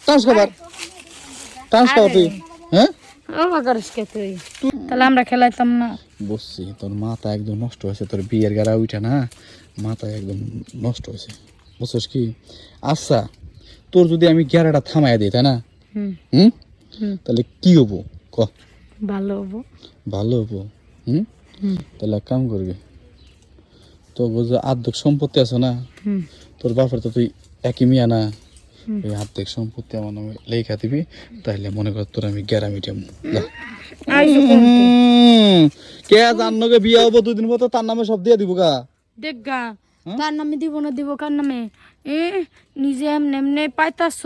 টাস খাবার তুই হ্যাঁ তাহলে আমরা খেলাইতাম না। বুঝছি, তোর মাথা একদম নষ্ট হয়েছে, তোর বিয়ের গাড়া উঠে না, মাথা একদম নষ্ট হয়েছে, বুঝছিস কি? আচ্ছা, তোর যদি আমি গ্যারাটা থামাই দিই, তাই না? হুম, তাহলে কি হবো ক? ভালো হবো। ভালো হবো। তাহলে এক কাম করবি, তো বুঝে আর্ধেক সম্পত্তি আছে না, তোর বাপের তো তুই একই মিয়া না, ওই আর্ধেক সম্পত্তি আমার নামে লেখা দিবি, তাহলে মনে কর তোর আমি গ্যারা মিটাম। কে জানো কে বিয়ে হবো 2 দিন পর, তার নামে সব দিয়ে দিব গা। দেখ গা, তার নামে দিব না, দিব কার নামে? নিজে এমনি এমনি পাইতাছ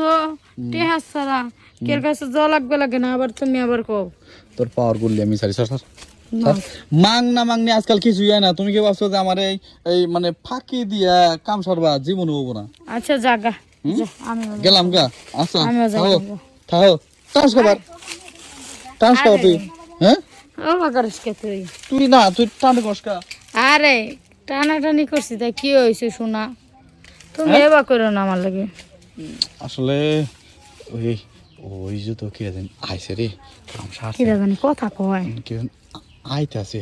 টেহা সারা, কের কাছে যাওয়া লাগবে লাগে না, আবার তুমি আবার কও তোর পাওয়ার করলি আমি সারি সর মাং না মাংনি আজকাল কিছুই হয় না। তুমি কি ভাবছো যে আমার এই মানে ফাঁকি দিয়া কাম সারবা জীবন হবো না? আচ্ছা জাগা, আমি গেলাম গা। আচ্ছা থাও থাও, টাস খাবার তুই হ্যাঁ? ও মাগারস কে তুই না, তুই টান কসকা। আরে টানাটানি করছি তাই কি হয়েছে শোনা, তুমি এবা করো না আমার লাগে। আসলে ওই ওই যে তো কে জানি আইছে রে, কাম সারছে কি জানি কথা কয়, কে আইতে আছে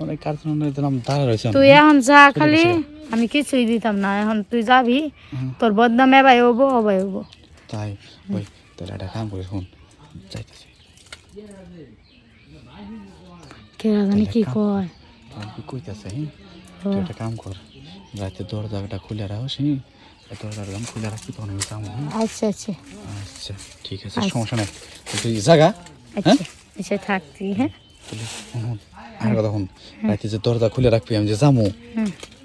অনেক কারখানার দিলাম দাঁড়া রয়েছে। তুই এখন যা, খালি আমি কিছুই দিতাম না, এখন তুই যাবি, তোর বদনাম এবাই হবো হবাই হবো। তাই ওই তাহলে একটা কাম করে শোন, যাইতেছি। কে জানি কি কয়, কি কইতাছে? তুই একটা কাম কর, রাতে দরজাটা খুলে রাখস, দরজাটা খুলে রাখবি, তখন আমি যাবো। আচ্ছা আচ্ছা আচ্ছা ঠিক আছে, সমস্যা নাই, তুই জাগা। আচ্ছা আচ্ছা থাকতি। হ্যাঁ তাহলে আর কথা শুন, রাতে যে দরজা খুলে রাখবি, আমি যে যাবো,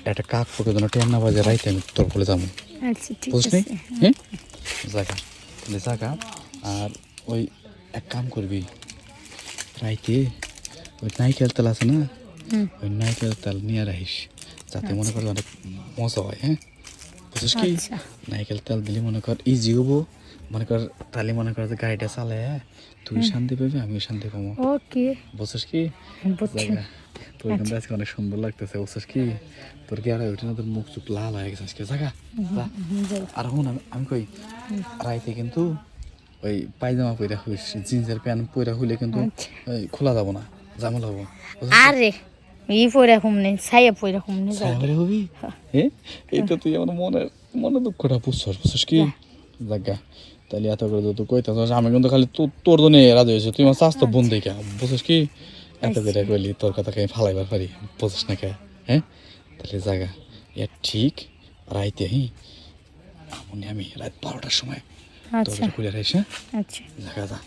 একটা কাক পকে যেন টেন না বাজে, রাইতে আমি তোর বলে যাবো, আচ্ছা ঠিক বুঝলি? আছে। হ্যাঁ জাগা, তাহলে জাগা। আর ওই এক কাম করবি, রাইতে ওই নাইকেল তেল আছে না, ওই নাইকেল তেল নিয়ে রাখিস, যাতে মনে কর অনেক মজা হয়। হ্যাঁ বুঝছিস কি? নাইকেল তেল দিলে মনে কর ইজি হবো, মনে কর তাহলে মনে কর যে গাড়িটা চালে, তুই শান্তি পাবি, আমিও শান্তি পাবো। ওকে বুঝছিস কি? তোর কিন্তু আজকে অনেক সুন্দর লাগতেছে, বুঝছিস কি? তোর কি আর ওইটা না, তোর মুখ চুখ লাল হয়ে গেছে আজকে, জায়গা। আর হুন আমি কই, রাইতে কিন্তু ওই পায়জামা পইরা হইস, জিন্সের প্যান্ট পইরা হইলে কিন্তু খোলা যাব না, ঝামেলা হবো। আরে ই পয়রা কমনে, ছায়া পয়রা কমনে সাইলে হবি। হ্যাঁ এইটা তুই আমার মনে দুঃখটা বুঝছিস কি? জায়গা, তাহলে এত করে তো কইতাছ, আমি কিন্তু খালি তোর জন্য রাজি হয়েছি, তুই আমার স্বাস্থ্য বোন দেখা, বুঝছিস কি? এত করে কইলি তোর কথা কে ফালাইবার পারি, বুঝছিস না কে? হ্যাঁ তাহলে জায়গা ইয়া ঠিক, রাইতে আমি রাত 12টার সময় তোর খুলে রাখিস। হ্যাঁ আচ্ছা জায়গা যা।